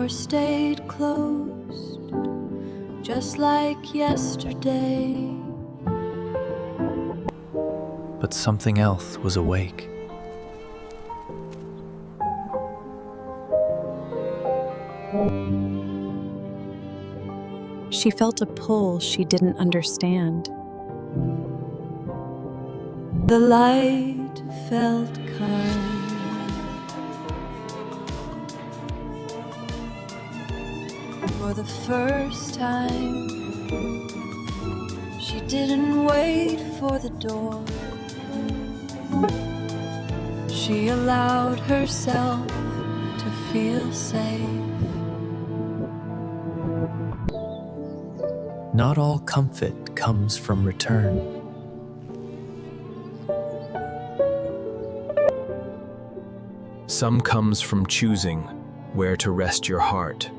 door stayed closed, just like yesterday. But something else was awake. She felt a pull she didn't understand. The light felt kind. For the first time, she didn't wait for the door. She allowed herself to feel safe. Not all comfort comes from return. Some comes from choosing where to rest your heart.